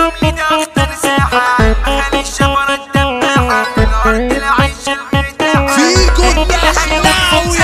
الرمل ده اخطر ساحة مخالي الشفرة الدباحة في الارض العيش المرتاحة فيكو الدخلاوي.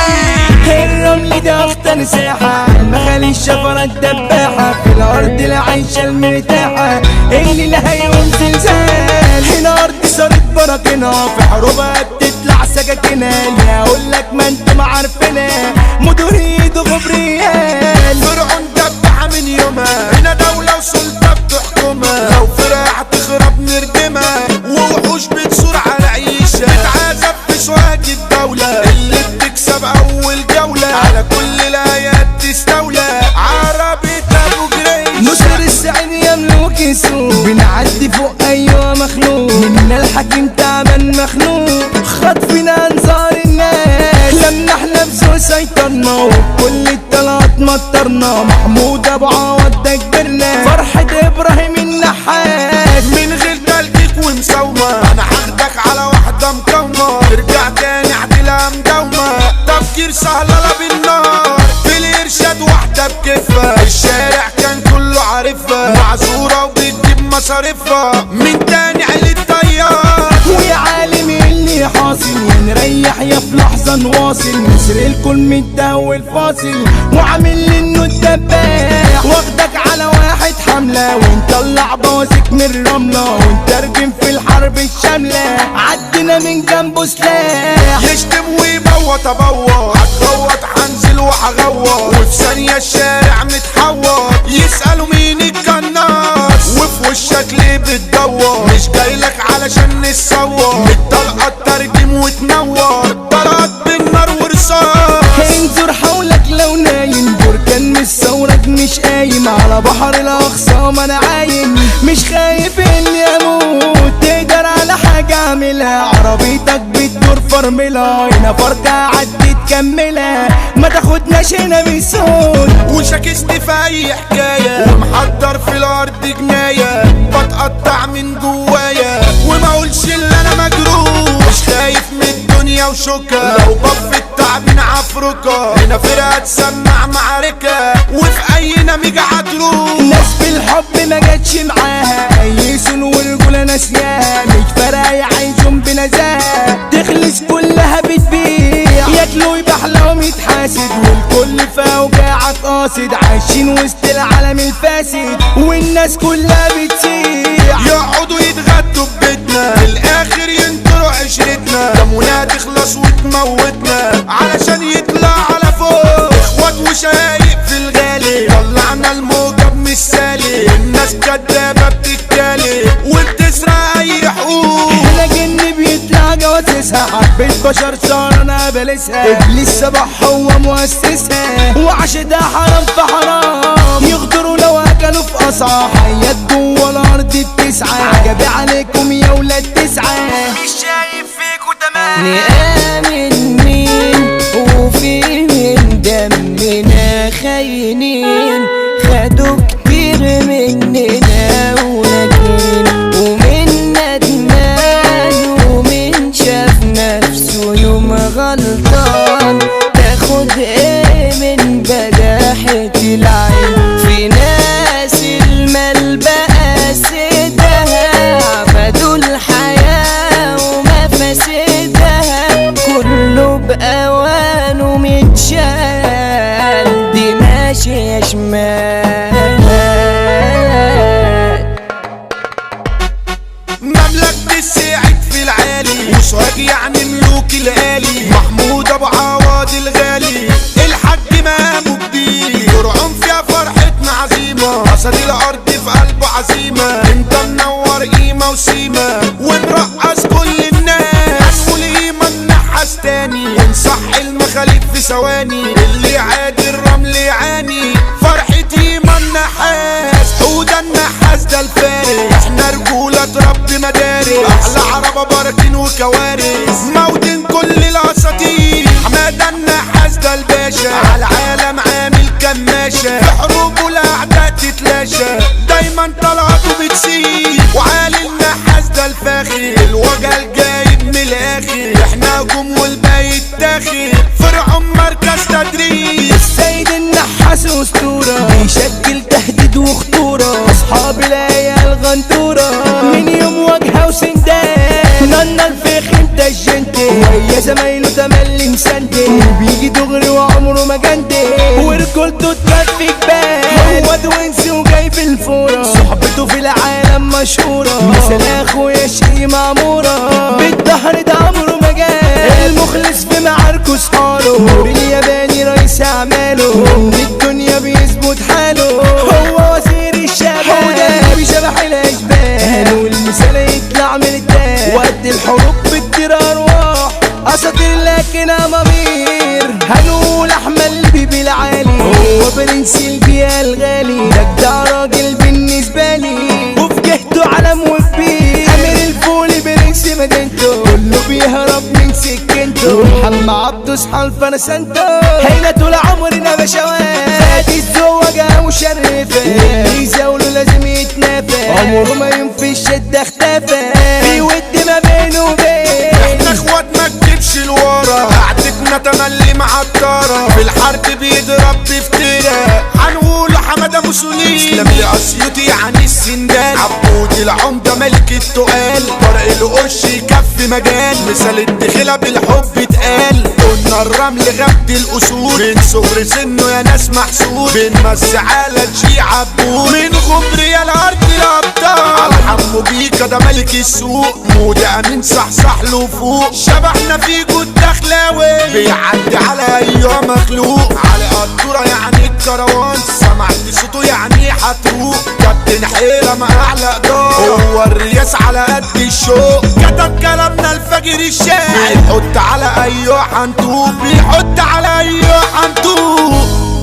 الرمل ده اخطر ساحة مخالي الشفرة الدباحة في الارض العيش المرتاحة اللي لها يوم زلزال هنا ارض صارت براكنها في حروبها بتطلع سكاكينها اللي هقولك ما انتم عارفينها مدوريد وغبريال فرعون دبحة من يومها هنا دولة وسلطة بتحكمها لو فرع هتخرب نردمها ووحوش بتصور على عيشة تتعذب في سواق الدولة اللي بتكسب أول جولة على كل الآيات تستولى عربي أبو جريش نصر السعيد يملك السوق بنعدي فوق أيوة مخلوق منا الحكيم تعبان مخنوق خطفنا أنظار الناس لما احنا بسوق سيطرنا وكل الطلعات مطرنا محمود أبو عوض ده كبرنا فرحة إبراهيم النحاس من غير تلكيك ومساومة أنا هاخدك على واحدة مقاومة ترجع تاني عدلها مداومة تفكير سهلة لا بالنار في الإرشاد واحدة بكفة الشارع كان كله عارفها معذورة وبتجيب مصاريفها من تاني عيلة طيار ويا عالم اللي حاصل ونريح يا في لحظة نواصل مصر الكل متداول فاصل وعامل انه الدباح واخدك على واحد حملة ونطلع بوازيك من الرملة ونترجم في الحرب الشاملة عدنا من جنبه سلاح يشتم ويبوط ابوط هتغوط هنزل وهغوط وفي ثانية الشارع متحوط يسألوا مين القناص وفي وشك ليه بتدور مش جايلك علشان نتصور الطلقة ترجم وتنور طلقات بالنار ورصاص انظر حولك لو نايم بركان مش ثورك مش قايم على بحر الاخصام انا عايم مش خايف اني اموت تقدر على حاجة اعملها عربيتك بتدور فرملها هنا فرقة عدي تكملها ما تاخدناش هنا بصوت وشاكست في اي حكاية ومحضر في الارض جناية بتقطع من جوايا وما اقولش اللي انا مجروح مش خايف من الدنيا وشوكة لو بف التعبين عفركة هنا فرقة تسمع معركة وفي اي نميجة هتروح ناس في الحب ما جاتش معاها ايسون ورجولة ناسياها مش فارقة يعيشون بنزاهة تخلص كلها بتبيع ياكلوا يبحلقوا يتحاسد والكل في اوجاعك قاصد عايشين وسط العالم الفاسد والناس كلها بتسيع يقعدوا يتغدوا ببيتنا في الاخر ينطروا عشرتنا دمنا تخلص وتموتنا علشان يطلع على فوق اخوات وشايق في الغالي طلعنا الموجب مش سالي الناس كدابة بتتكالي وبتسرق اي حقوق هنا جن بيطلع جواسسها حبة بشر صار انا بلسها ابليس صباح هو مؤسسها وعشدها حرام في حرام يغدروا لو اكلوا في قصعة حيات جوا الارض بتسعى عجبي عليكم يا ولاد تسعى مش شايف فيكوا تمام نآمن مين وفي من دمنا خاينين خدوا كتير مننا ولكن ومن ندمان ومن شاف نفسه يوم غلطان تاخد ايه من بداحة العين في ناس المال بقى سدها عبدوا الحياة ومفاسدها كله بأوانه متشال دي ماشية شمال مملكة السعيد في العالي وسواق يعني ملوك الآلي محمود أبو عوض الغالي الحاج مامو جديد فرعون فيها فرحتنا عزيمة أسد الأرض في قلبه عزيمة انت منور قيمة وسيمة ونرقص كل الناس هنقول قيمة النحاس تاني ونصح المخاليف في ثواني اللي عادي الرمل يعاني فرحة قيمة النحاس حودة النحاس ده الفارس احنا رجولة رب مدارس احلى عربة براكين وكوارث موتين كل الاساطير حمادة النحاس ده الباشا على العالم عامل كماشة في حروبه الاعداء تتلاشى دايما طلعته بتسيب وعالي النحاس ده الفاخر الوجه الجايب من الاخر احنا هجوم والباقي التاخر فرعون مركز تدريب السيد النحاس اسطورة بيشكل تهديد وخطورة اصحاب العيال قنطورة من يوم واجهة وسندان نانا الفخ انت الجنتي ويا زمايله تملي مسندي وبيجي دغري وعمره ما جندي ورجولته تكفي جبال هو دوينسي وجايب الفورة صحبته في العالم مشهورة مثل اخويا شقي معمورة بالدهر ده عمره ما جال المخلص في معاركه صحاله نور الياباني رئيس اعماله من الدنيا بيظبط حاله هو وزير الشباب هو ده بشبح الاشبال والمثال يطلع من الدال وقت الحروب بتطير ارواح اساطير لكن امامير هنقول احمد البيبي العالي هو برنس البيئة الغالي ده راجل بالنسبة لي وفي جهته علم وكبير امير الفولي برنس مدينته كله بيهرب من سكنته محمد عبده صحى الفرسانتو هينا طول عمرنا بشوات فادي الزوجة مشرفة واللي يزاوله لازم يتنافى عمره ما ينفي الشدة اختفى في ود ما بينه وبين احنا اخوات ما تجيبش لورا قعدتنا تملي معطرة في الحرب بيضرب بفترة هنقول حمادة موسولين اسلام لأسيوطي يعني السندان عبود العمدة ملك التقال طارق القرش يكفي مجال مثال الدخلة بالحب اتقال قلنا الرمل غبت الأسود من صغر سنه يا ناس محسود بنمس على الشي عبود من غبر يا الأرض الأبطال على حمو بيكا ده ملك السوق مودة أمين صحصح له فوق شبحنا فيكو الدخلاوي بيعدي على أيها مخلوق على قدورة يعني الكروان سمعت صوته يعني هتروق كابتن حيرة مع أعلى إدارة هو الرياس على قد الشوق كتب كلامنا الفجر الشاعر بيحط على أيها حنطوب بيحط على أيها حنطوب